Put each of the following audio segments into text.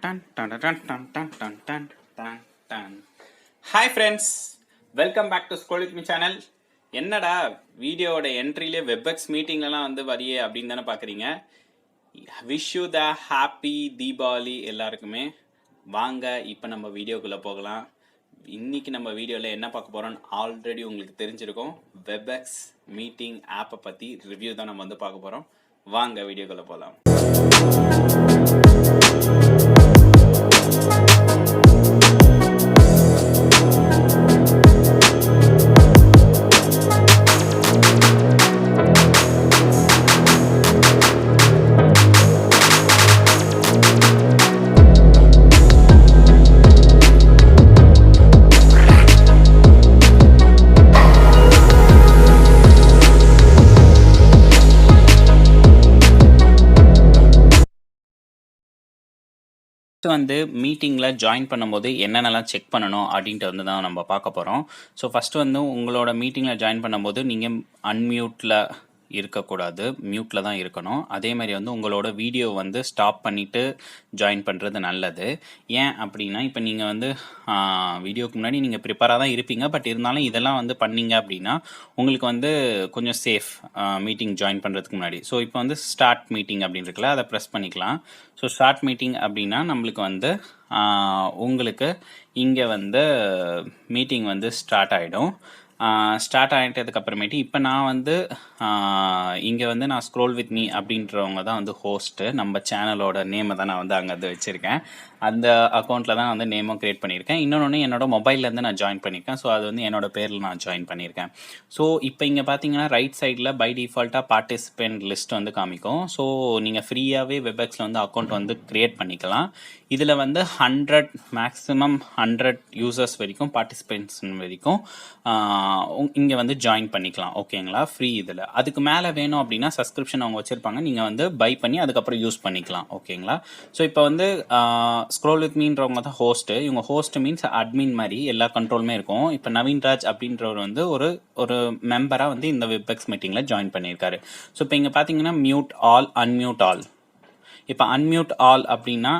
Dun, dun, dun, dun, dun, dun, dun, dun, dun, dun. Hi friends, welcome back to Scroll With Me channel. என்னடா வீடியோவோட என்ட்ரிலே Webex மீட்டிங்லலாம் வந்து வரியே அப்படின்னு தானே பார்க்குறீங்க. Wish you the happy Deepavali எல்லாருக்குமே. வாங்க இப்போ நம்ம வீடியோக்குள்ளே போகலாம். இன்னைக்கு நம்ம வீடியோவில் என்ன பார்க்க போகிறோம்னு ஆல்ரெடி உங்களுக்கு தெரிஞ்சிருக்கும். வெப்எக்ஸ் மீட்டிங் ஆப்பை பற்றி ரிவ்யூ தான் நம்ம வந்து பார்க்க போகிறோம். வாங்க வீடியோக்குள்ளே போகலாம். வந்து மீட்டிங்கில் ஜாயின் பண்ணும்போது என்னென்னலாம் செக் பண்ணணும் அப்படின்ட்டு வந்து தான் நம்ம பார்க்க போகிறோம். ஸோ ஃபஸ்ட்டு வந்து உங்களோட மீட்டிங்கில் ஜாயின் பண்ணும்போது நீங்கள் அன்மியூட்டில் இருக்கக்கூடாது, மியூட்டில் தான் இருக்கணும். அதே மாதிரி வந்து உங்களோட வீடியோ வந்து ஸ்டாப் பண்ணிவிட்டு ஜாயின் பண்ணுறது நல்லது. ஏன் அப்படின்னா இப்போ நீங்கள் வந்து வீடியோக்கு முன்னாடி நீங்கள் ப்ரிப்பேராக தான் இருப்பீங்க, பட் இருந்தாலும் இதெல்லாம் வந்து பண்ணீங்க அப்படின்னா உங்களுக்கு வந்து கொஞ்சம் சேஃப் மீட்டிங் ஜாயின் பண்ணுறதுக்கு முன்னாடி. ஸோ இப்போ வந்து ஸ்டார்ட் மீட்டிங் அப்படின்னு இருக்குல்ல, அதை ப்ரெஸ் பண்ணிக்கலாம். ஸோ ஸ்டார்ட் மீட்டிங் அப்படின்னா நம்மளுக்கு வந்து உங்களுக்கு இங்கே வந்து மீட்டிங் வந்து ஸ்டார்ட் ஆகிடும். ஸ்டார்ட் ஆகிட்டதுக்கு அப்புறமேட்டு இப்போ நான் வந்து இங்கே வந்து நான் ஸ்க்ரோல் வித் மீ அப்படின்றவங்க தான் வந்து ஹோஸ்ட்டு. நம்ம சேனலோட நேமை தான் நான் வந்து அங்கே வந்து வச்சுருக்கேன். அந்த அக்கௌண்ட்டில் தான் வந்து நேமும் க்ரியேட் பண்ணியிருக்கேன். இன்னொன்று என்னோடய மொபைல்லேருந்து நான் ஜாயின் பண்ணியிருக்கேன். ஸோ அது வந்து என்னோடய பேரில் நான் ஜாயின் பண்ணியிருக்கேன். ஸோ இப்போ இங்கே பார்த்தீங்கன்னா ரைட் சைடில் பை டிஃபால்ட்டாக பார்ட்டிசிபெண்ட் லிஸ்ட் வந்து காமிக்கும். ஸோ நீங்கள் ஃப்ரீயாகவே வெப்எக்ஸில் வந்து அக்கௌண்ட் வந்து க்ரியேட் பண்ணிக்கலாம். இதில் வந்து 100 மேக்ஸிமம் 100 யூசர்ஸ் வரைக்கும் பார்ட்டிசிபெண்ட்ஸ் வரைக்கும் இங்கே வந்து ஜாயின் பண்ணிக்கலாம். ஓகேங்களா, ஃப்ரீ. இதில் அதுக்கு மேலே வேணும் அப்படின்னா சப்ஸ்கிரிப்ஷன் அவங்க வச்சுருப்பாங்க, நீங்கள் வந்து பை பண்ணி அதுக்கப்புறம் யூஸ் பண்ணிக்கலாம். ஓகேங்களா. ஸோ இப்போ வந்து ஸ்க்ரோல் வித் மீன்றவங்க தான் ஹோஸ்ட்டு. இவங்க ஹோஸ்ட் மீன்ஸ் அட்மின் மாதிரி எல்லா கண்ட்ரோலுமே இருக்கும். இப்போ நவீன்ராஜ் அப்படின்றவர் வந்து ஒரு மெம்பராக வந்து இந்த வெப்எக்ஸ் மீட்டிங்கில் ஜாயின் பண்ணியிருக்காரு. ஸோ இப்போ இங்கே பார்த்தீங்கன்னா மியூட் ஆல், அன்மியூட் ஆல். இப்போ அன்மியூட் ஆல் அப்படின்னா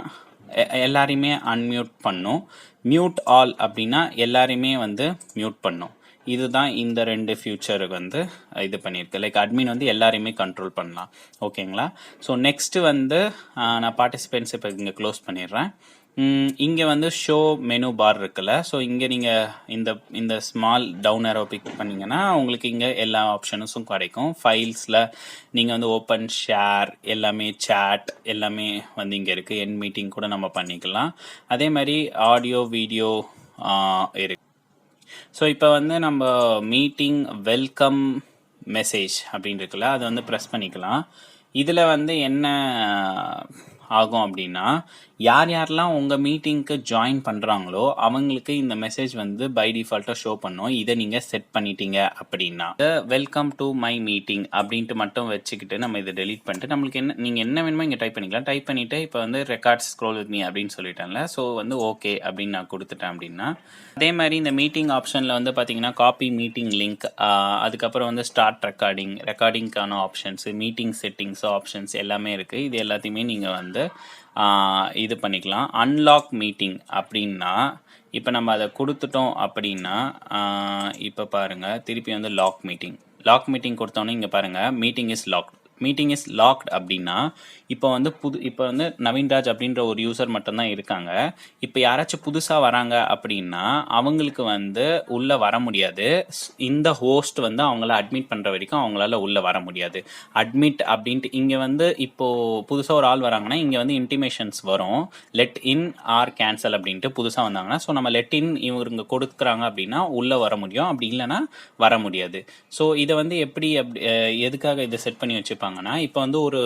எல்லாரையுமே அன்மியூட் பண்ணும். மியூட் ஆல் அப்படின்னா எல்லாரையுமே வந்து மியூட் பண்ணும். இதுதான் இந்த 2 ஃபியூச்சருக்கு வந்து இது பண்ணியிருக்கு. லைக் அட்மின் வந்து எல்லாரையுமே கண்ட்ரோல் பண்ணலாம். ஓகேங்களா. ஸோ நெக்ஸ்ட்டு வந்து நான் பார்ட்டிசிபென்ட்ஸ் இப்போ இங்கே க்ளோஸ் பண்ணிடுறேன். இங்கே வந்து ஷோ மெனு பார் இருக்குல்ல, ஸோ இங்கே நீங்கள் இந்த ஸ்மால் டவுன் ஏரோ பிக் பண்ணிங்கன்னா உங்களுக்கு இங்கே எல்லா ஆப்ஷன்ஸும் கிடைக்கும். ஃபைல்ஸில் நீங்கள் வந்து ஓப்பன், ஷேர், எல்லாமே சேட் எல்லாமே வந்து இங்கே இருக்குது. என் மீட்டிங் கூட நம்ம பண்ணிக்கலாம். அதே மாதிரி ஆடியோ வீடியோ இருக்கு. ஸோ இப்போ வந்து நம்ம மீட்டிங் வெல்கம் மெசேஜ் அப்படின்னு இருக்குல்ல, அதை வந்து ப்ரெஸ் பண்ணிக்கலாம். இதில் வந்து என்ன ஆகும் அப்படின்னா யார் யாரெல்லாம் உங்கள் மீட்டிங்க்கு ஜாயின் பண்ணுறாங்களோ அவங்களுக்கு இந்த மெசேஜ் வந்து பை டிஃபால்ட்டாக ஷோ பண்ணும். இதை நீங்கள் செட் பண்ணிட்டீங்க அப்படின்னா வெல்கம் டு மை மீட்டிங் அப்படின்ட்டு மட்டும் வச்சுக்கிட்டு நம்ம இதை டெலீட் பண்ணிட்டு நம்மளுக்கு நீங்கள் என்ன வேணுமோ இங்கே டைப் பண்ணிக்கலாம். டைப் பண்ணிவிட்டு இப்போ வந்து ரெக்கார்ட்ஸ் ஸ்க்ரோல் வித் மீ அப்படின்னு சொல்லிட்டேன்ல, ஸோ வந்து ஓகே அப்படின்னு நான் கொடுத்துட்டேன் அப்படின்னா அதே மாதிரி இந்த மீட்டிங் ஆப்ஷனில் வந்து பார்த்தீங்கன்னா காப்பி மீட்டிங் லிங்க், அதுக்கப்புறம் வந்து ஸ்டார்ட் ரெக்கார்டிங்க்கான ஆப்ஷன்ஸு, மீட்டிங் செட்டிங்ஸ் ஆப்ஷன்ஸ் எல்லாமே இருக்குது. இது எல்லாத்தையுமே நீங்கள் வந்து இது பண்ணிக்கலாம். அன்லாக் மீட்டிங் அப்படின்னா இப்போ நம்ம அதை கொடுத்துட்டோம் அப்படின்னா இப்போ பாருங்கள் திருப்பி வந்து லாக் மீட்டிங் கொடுத்தோன்னே இங்கே பாருங்கள் மீட்டிங் இஸ் லாக்ட் அப்படின்னா இப்போ வந்து நவீன்ராஜ் அப்படின்ற ஒரு யூசர் மட்டும்தான் இருக்காங்க. இப்போ யாராச்சும் புதுசாக வராங்க அப்படின்னா அவங்களுக்கு வந்து உள்ளே வர முடியாது. இந்த ஹோஸ்ட் வந்து அவங்கள அட்மிட் பண்ணுற வரைக்கும் அவங்களால உள்ளே வர முடியாது. அட்மிட் அப்படின்ட்டு இங்கே வந்து இப்போது புதுசாக ஒரு ஆள் வராங்கன்னா இங்கே வந்து இன்டிமேஷன்ஸ் வரும், லெட் இன் ஆர் கேன்சல் அப்படின்ட்டு புதுசாக வந்தாங்கன்னா. ஸோ நம்ம லெட் இன் இவங்க கொடுக்குறாங்க அப்படின்னா உள்ளே வர முடியும், அப்படி இல்லைன்னா வர முடியாது. ஸோ இதை வந்து எதுக்காக இதை செட் பண்ணி வச்சுப்பாங்கன்னா இப்போ வந்து ஒரு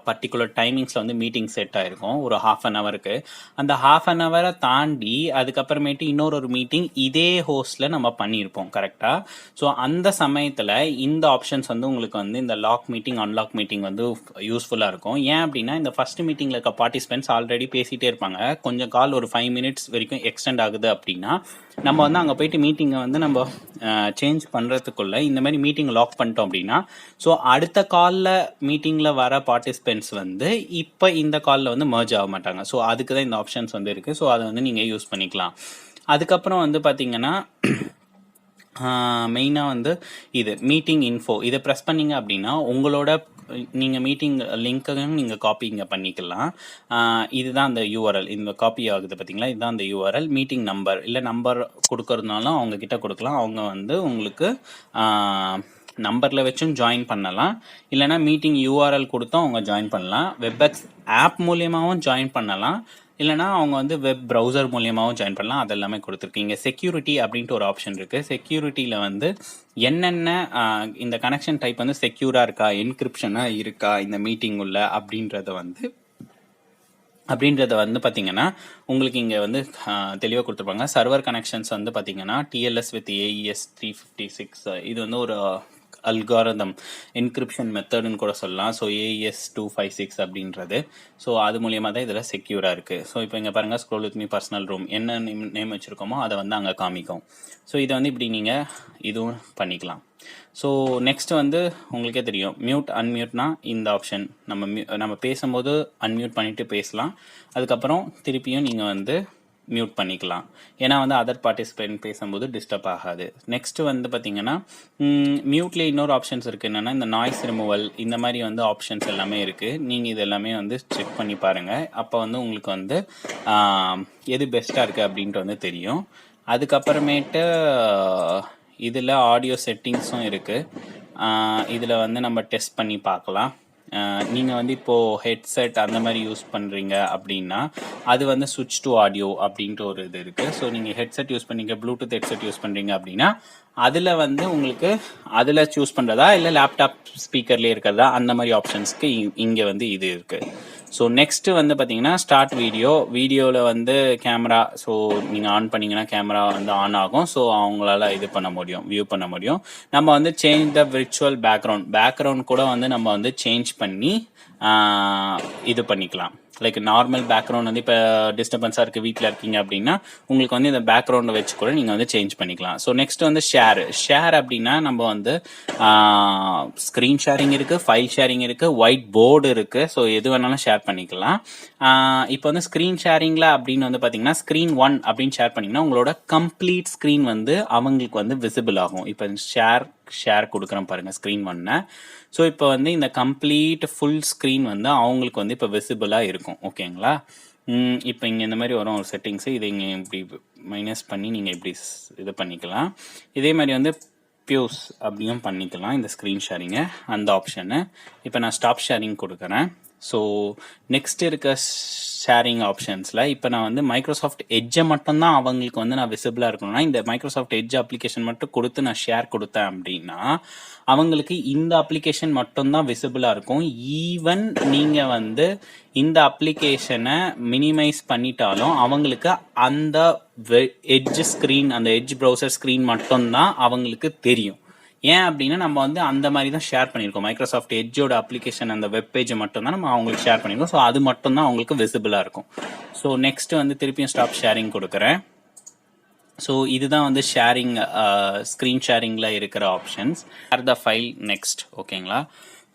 பர்டிகுலர் டைமிங்ஸில் வந்து மீட்டிங் செட் ஆகிருக்கும் ஒரு 1/2 ஹவருக்கு. அந்த 1/2 ஹவரை தாண்டி அதுக்கப்புறமேட்டு இன்னொரு மீட்டிங் இதே ஹோஸ்டில் நம்ம பண்ணியிருப்போம் கரெக்டாக. ஸோ அந்த சமயத்தில் இந்த ஆப்ஷன்ஸ் வந்து உங்களுக்கு வந்து இந்த லாக் மீட்டிங் அன்லாக் மீட்டிங் வந்து யூஸ்ஃபுல்லாக இருக்கும். ஏன் அப்படின்னா இந்த ஃபஸ்ட் மீட்டிங்கில் இருக்க பார்ட்டிசிபென்ட்ஸ் ஆல்ரெடி பேசிகிட்டே இருப்பாங்க. கொஞ்சம் கால் ஒரு 5 மினிட்ஸ் வரைக்கும் எக்ஸ்டெண்ட் ஆகுது அப்படின்னா நம்ம வந்து அங்கே போயிட்டு மீட்டிங்கை வந்து நம்ம சேஞ்ச் பண்ணுறதுக்குள்ள இந்த மாதிரி மீட்டிங் லாக் பண்ணிட்டோம் அப்படின்னா, ஸோ அடுத்த காலில் மீட்டிங்கில் வர பார்ட்டிசிபென்ட்ஸ் வந்து இப்போ இந்த காலில் வந்து மர்ஜ் ஆக மாட்டாங்க. ஸோ அதுக்கு தான் இந்த ஆப்ஷன்ஸ் வந்து இருக்குது. ஸோ அதை வந்து நீங்கள் யூஸ் பண்ணிக்கலாம். அதுக்கப்புறம் வந்து பார்த்தீங்கன்னா மெயினாக வந்து இது மீட்டிங் இன்ஃபோ இதை ப்ரெஸ் பண்ணிங்க அப்படின்னா உங்களோட நீங்கள் மீட்டிங் லிங்க்கையும் நீங்கள் காப்பி இங்கே பண்ணிக்கலாம். இதுதான் அந்த யூஆர்எல், இந்த காப்பி ஆகுது பார்த்தீங்களா, இதுதான் அந்த யூஆர்எல். மீட்டிங் நம்பர் இல்லை நம்பர் கொடுக்கறதுனாலும் அவங்கக்கிட்ட கொடுக்கலாம். அவங்க வந்து உங்களுக்கு நம்பரில் வச்சும் ஜாயின் பண்ணலாம். இல்லைனா மீட்டிங் யூஆர்எல் கொடுத்தும் அவங்க ஜாயின் பண்ணலாம். வெப்எக்ஸ் ஆப் மூலியமாகவும் ஜாயின் பண்ணலாம். இல்லைனா அவங்க வந்து வெப் ப்ரௌசர் மூலியமாகவும் ஜாயின் பண்ணலாம். அது எல்லாமே கொடுத்துருக்கீங்க. செக்யூரிட்டி அப்படின்ட்டு ஒரு ஆப்ஷன் இருக்குது. செக்யூரிட்டியில் வந்து என்னென்ன இந்த கனெக்ஷன் டைப் வந்து செக்யூராக இருக்கா, என்கிரிப்ஷனாக இருக்கா இந்த மீட்டிங் உள்ள அப்படின்றத வந்து பார்த்தீங்கன்னா உங்களுக்கு இங்கே வந்து தெளிவாக கொடுத்துருப்பாங்க. சர்வர் கனெக்ஷன்ஸ் வந்து பார்த்தீங்கன்னா டிஎல்எஸ் வித் ஏஇஎஸ் 356 இது வந்து ஒரு அல்காரதம் என்கிரிப்ஷன் மெத்தடுன்னு கூட சொல்லலாம். ஸோ ஏஇஎஸ் 256 அப்படின்றது. ஸோ அது மூலியமாக தான் இதில் செக்யூராக இருக்குது. ஸோ இப்போ இங்கே பாருங்கள், scroll with me personal room என்ன நேம் வச்சுருக்கோமோ அதை வந்து அங்கே காமிக்கும். ஸோ இதை வந்து இப்படி நீங்கள் இதுவும் பண்ணிக்கலாம். ஸோ நெக்ஸ்ட் வந்து உங்களுக்கே தெரியும், மியூட் அன்மியூட்னா இந்த ஆப்ஷன் நம்ம பேசும்போது அன்மியூட் பண்ணிவிட்டு பேசலாம். அதுக்கப்புறம் திருப்பியும் நீங்கள் வந்து மியூட் பண்ணிக்கலாம். ஏன்னா வந்து அதர் பார்ட்டிசிபென்ட் பேசும்போது டிஸ்டர்ப் ஆகாது. நெக்ஸ்ட் வந்து பார்த்தீங்கன்னா மியூட்லேயே இன்னொரு ஆப்ஷன்ஸ் இருக்குது. என்னென்னா இந்த நாய்ஸ் ரிமூவல் இந்த மாதிரி வந்து ஆப்ஷன்ஸ் எல்லாமே இருக்குது. நீங்கள் இது எல்லாமே வந்து செக் பண்ணி பாருங்கள். அப்போ வந்து உங்களுக்கு வந்து எது பெஸ்ட்டாக இருக்குது அப்படின்ட்டு வந்து தெரியும். அதுக்கப்புறமேட்டு இதில் ஆடியோ செட்டிங்ஸும் இருக்குது. இதில் வந்து நம்ம டெஸ்ட் பண்ணி பார்க்கலாம். நீங்கள் வந்து இப்போது ஹெட்செட் அந்த மாதிரி யூஸ் பண்ணுறீங்க அப்படின்னா அது வந்து சுவிட்ச் டு ஆடியோ அப்படின்ட்டு ஒரு இது இருக்குது. ஸோ நீங்கள் ஹெட்செட் யூஸ் பண்ணீங்க, ப்ளூடூத் ஹெட்செட் யூஸ் பண்ணுறீங்க அப்படின்னா அதில் வந்து உங்களுக்கு அதில் சூஸ் பண்ணுறதா இல்லை லேப்டாப் ஸ்பீக்கர்லேயே இருக்கிறதா அந்த மாதிரி ஆப்ஷன்ஸ்க்கு இங்கே வந்து இது இருக்குது. ஸோ நெக்ஸ்ட்டு வந்து பார்த்தீங்கன்னா ஸ்டார்ட் வீடியோவில் வந்து கேமரா, ஸோ நீங்கள் ஆன் பண்ணிங்கன்னா கேமரா வந்து ஆன் ஆகும். ஸோ அவங்களால இது பண்ண முடியும், வியூ பண்ண முடியும். நம்ம வந்து சேஞ்ச் த விர்ச்சுவல் பேக்ரவுண்ட் கூட வந்து நம்ம வந்து சேஞ்ச் பண்ணி இது பண்ணிக்கலாம். லைக் நார்மல் பேக்ரவுண்ட் வந்து இப்போ டிஸ்டர்பன்ஸாக இருக்குது, வீட்டில் இருக்கீங்க அப்படின்னா உங்களுக்கு வந்து இந்த பேக்ரவுண்டை வச்சு கூட நீங்கள் வந்து சேஞ்ச் பண்ணிக்கலாம். ஸோ நெக்ஸ்ட் வந்து ஷேர் அப்படின்னா நம்ம வந்து ஸ்க்ரீன் ஷேரிங் இருக்குது, ஃபைல் ஷேரிங் இருக்குது, ஒயிட் போர்டு இருக்குது. ஸோ எது வேணாலும் ஷேர் பண்ணிக்கலாம். இப்போ வந்து ஸ்க்ரீன் ஷேரிங்கில் அப்படின்னு வந்து பார்த்தீங்கன்னா ஸ்க்ரீன் 1 அப்படின்னு ஷேர் பண்ணிங்கன்னா உங்களோட கம்ப்ளீட் ஸ்க்ரீன் வந்து அவங்களுக்கு வந்து விசிபிள் ஆகும். இப்போ ஷேர் கொடுக்குறேன் பாருங்கள் ஸ்க்ரீன் 1. ஸோ இப்போ வந்து இந்த கம்ப்ளீட் ஃபுல் ஸ்க்ரீன் வந்து அவங்களுக்கு வந்து இப்போ விசிபிளாக இருக்கும். ஓகேங்களா? இப்போ இங்கே இந்த மாதிரி வரும் ஒரு செட்டிங்ஸு. இதை இங்கே இப்படி மைனஸ் பண்ணி நீங்கள் இப்படி இது பண்ணிக்கலாம். இதே மாதிரி வந்து பியூஸ் அப்படியும் பண்ணிக்கலாம் இந்த ஸ்க்ரீன் ஷேரிங்கை, அந்த ஆப்ஷனு. இப்போ நான் ஸ்டாப் ஷேரிங் கொடுக்குறேன். ஸோ நெக்ஸ்ட் இருக்க ஷேரிங் ஆப்ஷன்ஸில் இப்போ நான் வந்து மைக்ரோசாஃப்ட் எட்ஜை மட்டும்தான் அவங்களுக்கு வந்து நான் விசிபிளாக இருக்கணும்னா இந்த மைக்ரோசாஃப்ட் எட்ஜ் அப்ளிகேஷன் மட்டும் கொடுத்து நான் ஷேர் கொடுத்தேன் அப்படின்னா அவங்களுக்கு இந்த அப்ளிகேஷன் மட்டும்தான் விசிபிளாக இருக்கும். ஈவன் நீங்கள் வந்து இந்த அப்ளிகேஷனை மினிமைஸ் பண்ணிட்டாலும் அவங்களுக்கு அந்த எட்ஜ் ஸ்க்ரீன், அந்த எட்ஜ் ப்ரௌசர் ஸ்க்ரீன் மட்டும்தான் அவங்களுக்கு தெரியும். ஏன் அப்படின்னா நம்ம வந்து அந்த மாதிரி தான் ஷேர் பண்ணியிருக்கோம். மைக்ரோசாஃப்ட் எட்ஜோட அப்ளிகேஷன் அந்த வெப் பேஜை மட்டும்தான் நம்ம அவங்களுக்கு ஷேர் பண்ணியிருக்கோம். ஸோ அது மட்டும்தான் அவங்களுக்கு விசிபிளாக இருக்கும். ஸோ நெக்ஸ்ட் வந்து திருப்பியும் ஸ்டாப் ஷேரிங் கொடுக்குறேன். ஸோ இதுதான் வந்து ஷேரிங், ஸ்க்ரீன் ஷேரிங்கில் இருக்கிற options. Share the file next. ஓகேங்களா?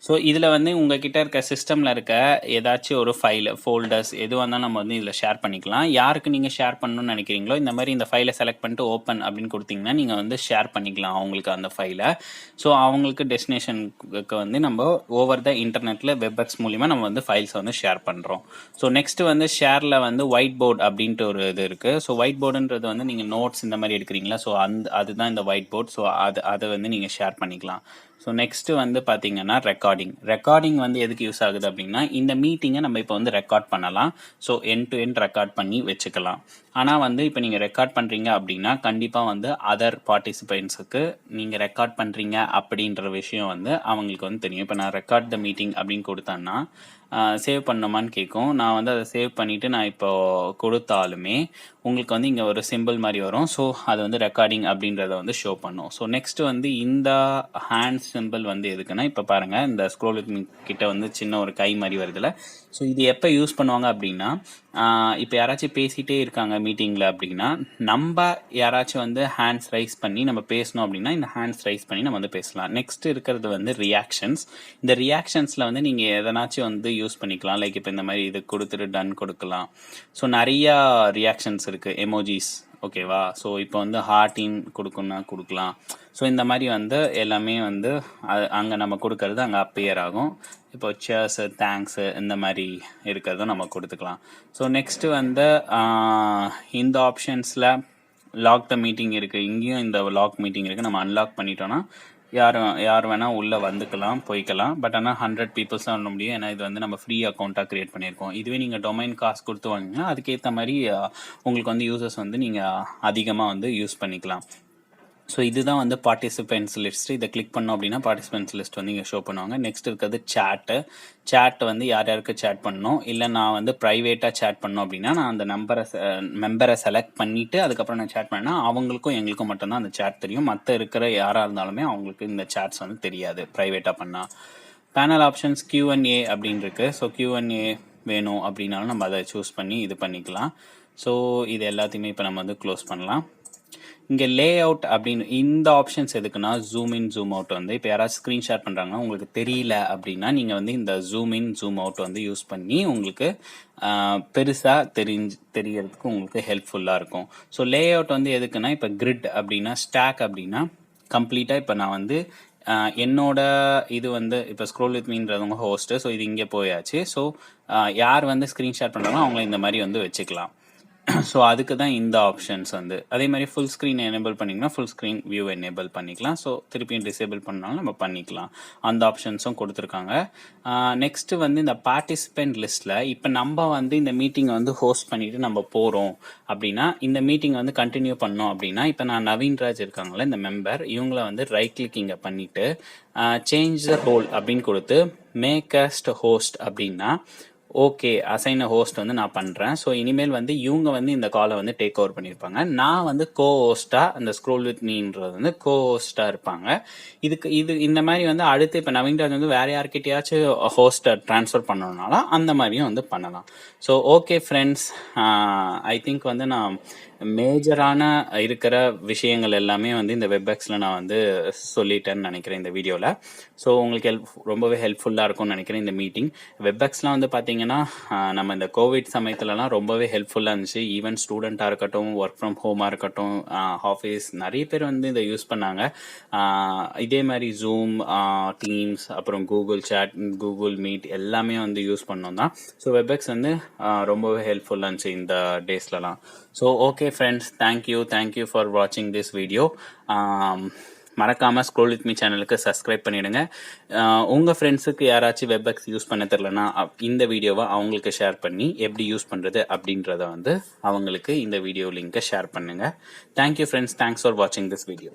ஸோ இதில் வந்து உங்ககிட்ட இருக்க சிஸ்டமில் இருக்க ஏதாச்சும் ஒரு ஃபைல், ஃபோல்டர்ஸ் எதுவாக இருந்தாலும் நம்ம வந்து இதில் ஷேர் பண்ணிக்கலாம். யாருக்கு நீங்கள் ஷேர் பண்ணணும்னு நினைக்கிறீங்களோ இந்த மாதிரி இந்த ஃபைலை செலக்ட் பண்ணிட்டு ஓப்பன் அப்படின்னு கொடுத்தீங்கன்னா நீங்கள் வந்து ஷேர் பண்ணிக்கலாம் அவங்களுக்கு அந்த ஃபைலை. ஸோ அவங்களுக்கு டெஸ்டினேஷனுக்கு வந்து நம்ம ஓவர் த இன்டர்நெட்டில் வெப்எக்ஸ் மூலிமா நம்ம வந்து ஃபைல்ஸை வந்து ஷேர் பண்ணுறோம். ஸோ நெக்ஸ்ட்டு வந்து ஷேரில் வந்து ஒயிட் போர்டு அப்படின்ட்டு ஒரு இது இருக்குது. ஸோ ஒயிட் போர்டுன்றது வந்து நீங்கள் நோட்ஸ் இந்த மாதிரி எடுக்கிறீங்களா, ஸோ அதுதான் இந்த ஒயிட் போர்டு. ஸோ அதை வந்து நீங்கள் ஷேர் பண்ணிக்கலாம். ஸோ நெக்ஸ்ட்டு வந்து பார்த்தீங்கன்னா ரெக்கார்டிங் வந்து எதுக்கு யூஸ் ஆகுது அப்படின்னா இந்த மீட்டிங்கை நம்ம இப்போ வந்து ரெக்கார்ட் பண்ணலாம். So end to end record பண்ணி வச்சுக்கலாம். ஆனால் வந்து இப்போ நீங்கள் ரெக்கார்ட் பண்ணுறீங்க அப்படின்னா கண்டிப்பாக வந்து அதர் பார்ட்டிசிபென்ட்ஸுக்கு நீங்கள் ரெக்கார்ட் பண்ணுறீங்க அப்படின்ற விஷயம் வந்து அவங்களுக்கு வந்து தெரியும். இப்போ நான் ரெக்கார்ட் த மீட்டிங் அப்படின்னு கொடுத்தேன்னா சேவ் பண்ணணுமான்னு கேட்கும். நான் வந்து அதை சேவ் பண்ணிவிட்டு நான் இப்போ கொடுத்தாலுமே உங்களுக்கு வந்து இங்கே ஒரு சிம்பிள் மாதிரி வரும். ஸோ அது வந்து ரெக்கார்டிங் அப்படின்றத வந்து ஷோ பண்ணும். ஸோ நெக்ஸ்ட்டு வந்து இந்த ஹேண்ட் சிம்பிள் வந்து எதுக்குன்னா இப்போ பாருங்கள் இந்த ஸ்க்ரோல் கிட்ட வந்து சின்ன ஒரு கை மாதிரி வருதுல்ல. ஸோ இது எப்போ யூஸ் பண்ணுவாங்க அப்படின்னா இப்போ யாராச்சும் பேசிகிட்டே இருக்காங்க மீட்டிங்கில் அப்படின்னா, நம்ம யாராச்சும் வந்து ஹேண்ட்ஸ் ரைஸ் பண்ணி நம்ம பேசணும் அப்படின்னா இந்த ஹேண்ட்ஸ் ரைஸ் பண்ணி நம்ம வந்து பேசலாம். நெக்ஸ்ட் இருக்கிறது வந்து ரியாக்ஷன்ஸ். இந்த ரியாக்ஷன்ஸில் வந்து நீங்கள் எதனாச்சும் வந்து யூஸ் பண்ணிக்கலாம். லைக் இப்போ இந்த மாதிரி இது கொடுத்துட்டு டன் கொடுக்கலாம். ஸோ நிறையா ரியாக்ஷன்ஸ் இருக்குது. எமோஜிஸ் ஓகேவா. ஸோ இப்போ வந்து ஹார்ட்டின் கொடுக்கணும்னா கொடுக்கலாம். ஸோ இந்த மாதிரி வந்து எல்லாமே வந்து அங்கே நம்ம கொடுக்கறது அங்கே அப்பியர் ஆகும். இப்போ சேர்ஸு தேங்க்ஸு இந்த மாதிரி இருக்கிறதும் நம்ம கொடுத்துக்கலாம். ஸோ நெக்ஸ்ட்டு வந்து இந்த ஆப்ஷன்ஸில் லாக் த மீட்டிங் இருக்குது. இங்கேயும் இந்த லாக் மீட்டிங் இருக்குது. நம்ம அன்லாக் பண்ணிட்டோன்னா யார் வேணால் உள்ளே வந்துக்கலாம் போய்க்கலாம். பட் ஆனால் 100 பீப்புள்ஸ் தான் பண்ண முடியும். ஏன்னா இது வந்து நம்ம ஃப்ரீ அக்கௌண்ட்டாக க்ரியேட் பண்ணியிருக்கோம். இதுவே நீங்கள் டொமைன் காசு கொடுத்து வாங்கினா அதுக்கேற்ற மாதிரி உங்களுக்கு வந்து யூசர்ஸ் வந்து நீங்கள் அதிகமாக வந்து யூஸ் பண்ணிக்கலாம். ஸோ இதுதான் வந்து பார்ட்டிசிபென்ட்ஸ் லிஸ்ட். இதை கிளிக் பண்ணோம் அப்படின்னா பார்ட்டிசிபென்ட்ஸ் லிஸ்ட் வந்து இங்கே ஷோ பண்ணுவாங்க. நெக்ஸ்ட் இருக்கிறது சேட்டு வந்து யார் யாருக்கு சேட் பண்ணணும், இல்லை நான் வந்து ப்ரைவேட்டாக சேட் பண்ணோம் அப்படின்னா நான் அந்த மெம்பரை செலக்ட் பண்ணிவிட்டு அதுக்கப்புறம் நான் சேட் பண்ணேன்னா அவங்களுக்கும் எங்களுக்கும் மட்டும்தான் அந்த சேட் தெரியும். மற்ற இருக்கிற யாராக இருந்தாலுமே அவங்களுக்கு இந்த சேட்ஸ் வந்து தெரியாது ப்ரைவேட்டாக பண்ணால். பேனல் ஆப்ஷன்ஸ் Q&A அப்படின்னு இருக்குது. ஸோ Q&A வேணும் அப்படின்னாலும் நம்ம அதை சூஸ் பண்ணி இது பண்ணிக்கலாம். ஸோ இது எல்லாத்தையுமே இப்போ நம்ம வந்து க்ளோஸ் பண்ணலாம். இங்கே லே அவுட் அப்படின்னு இந்த ஆப்ஷன்ஸ் எதுக்குன்னா ஜூம் இன் ஜூம் அவுட் வந்து இப்போ யாராவது ஸ்க்ரீன் ஷேர் பண்ணுறாங்கன்னா உங்களுக்கு தெரியல அப்படின்னா நீங்கள் வந்து இந்த ஜூம் இன் ஜூம் அவுட் வந்து யூஸ் பண்ணி உங்களுக்கு பெருசாக தெரியறதுக்கு உங்களுக்கு ஹெல்ப்ஃபுல்லாக இருக்கும். ஸோ லே அவுட் வந்து எதுக்குன்னா இப்போ கிரிட் அப்படின்னா ஸ்டாக் அப்படின்னா கம்ப்ளீட்டாக இப்போ நான் வந்து என்னோட இது வந்து இப்போ ஸ்க்ரோல் வித் மீன்றவங்க ஹோஸ்ட்டு. ஸோ இது இங்கே போயாச்சு. ஸோ யார் வந்து ஸ்க்ரீன் ஷேர் பண்ணுறாங்களோ அவங்கள இந்த மாதிரி வந்து வச்சுக்கலாம். ஸோ அதுக்கு தான் இந்த ஆப்ஷன்ஸ் வந்து. அதே மாதிரி ஃபுல் ஸ்க்ரீன் எனேபிள் பண்ணிங்கன்னா ஃபுல் ஸ்க்ரீன் வியூ எனேபிள் பண்ணிக்கலாம். ஸோ திருப்பியும் டிசேபிள் பண்ணாலும் நம்ம பண்ணிக்கலாம். அந்த ஆப்ஷன்ஸும் கொடுத்துருக்காங்க. நெக்ஸ்ட்டு வந்து இந்த பார்ட்டிசிபெண்ட் லிஸ்ட்டில் இப்போ நம்ம வந்து இந்த மீட்டிங்கை வந்து ஹோஸ்ட் பண்ணிவிட்டு நம்ம போகிறோம் அப்படின்னா இந்த மீட்டிங் வந்து கண்டினியூ பண்ணோம் அப்படின்னா இப்போ நான் நவீன்ராஜ் இருக்காங்களே இந்த மெம்பர் இவங்கள வந்து ரைட் கிளிக் இங்கே பண்ணிவிட்டு சேஞ்ச் த ரோல் அப்படின்னு கொடுத்து மேக்கஸ்ட் ஹோஸ்ட் அப்படின்னா ஓகே அசைன் ஹோஸ்ட் வந்து நான் பண்ணுறேன். ஸோ இனிமேல் வந்து இவங்க வந்து இந்த காலை வந்து டேக் ஓவர் பண்ணியிருப்பாங்க. நான் வந்து கோ ஹோஸ்ட்டாக அந்த ஸ்க்ரோல் வித் மீன்றது வந்து கோ ஹோஸ்ட்டாக இருப்பாங்க. இது இந்த மாதிரி வந்து அடுத்து இப்போ நவீன்ராஜ் வந்து வேறு யார்கிட்டயாச்சும் ஹோஸ்ட்டை ட்ரான்ஸ்ஃபர் பண்ணணும்னாலும் அந்த மாதிரியும் வந்து பண்ணலாம். So okay friends, I think வந்து நான் மேஜரான இருக்கிற விஷயங்கள் எல்லாமே வந்து இந்த வெப்பெக்ஸில் நான் வந்து சொல்லிட்டேன்னு நினைக்கிறேன் இந்த வீடியோவில். ஸோ உங்களுக்கு ரொம்பவே ஹெல்ப்ஃபுல்லாக இருக்கும்னு நினைக்கிறேன் இந்த மீட்டிங். வெப்பெக்ஸ்லாம் வந்து பார்த்தீங்கன்னா நம்ம இந்த கோவிட் சமயத்துலலாம் ரொம்பவே ஹெல்ப்ஃபுல்லாக இருந்துச்சு. ஈவன் ஸ்டூடெண்ட்டாக இருக்கட்டும், ஒர்க் ஃப்ரம் ஹோமாக இருக்கட்டும், ஆஃபீஸ் நிறைய பேர் வந்து இதை யூஸ் பண்ணாங்க. இதே மாதிரி ஜூம், டீம்ஸ், அப்புறம் கூகுள் சேட், கூகுள் மீட் எல்லாமே வந்து யூஸ் பண்ணோம் தான். ஸோ வெப்பெக்ஸ் வந்து ரொம்பவே ஹெல்ப்ஃபுல்லாக இருந்துச்சு இந்த டேஸ்லலாம். So okay friends, thank you for வாட்சிங் திஸ் வீடியோ. மறக்காமல் ஸ்க்ரோல் வித் மீ சேனலுக்கு சப்ஸ்கிரைப் பண்ணிவிடுங்க. உங்கள் ஃப்ரெண்ட்ஸுக்கு யாராச்சும் வெப்பெக்ஸ் யூஸ் பண்ண தெரிலனா இந்த வீடியோவை அவங்களுக்கு ஷேர் பண்ணி எப்படி யூஸ் பண்ணுறது அப்படின்றத வந்து அவங்களுக்கு இந்த வீடியோ லிங்கை ஷேர் பண்ணுங்கள். தேங்க்யூ ஃப்ரெண்ட்ஸ், தேங்க்ஸ் ஃபார் வாட்சிங் திஸ் வீடியோ.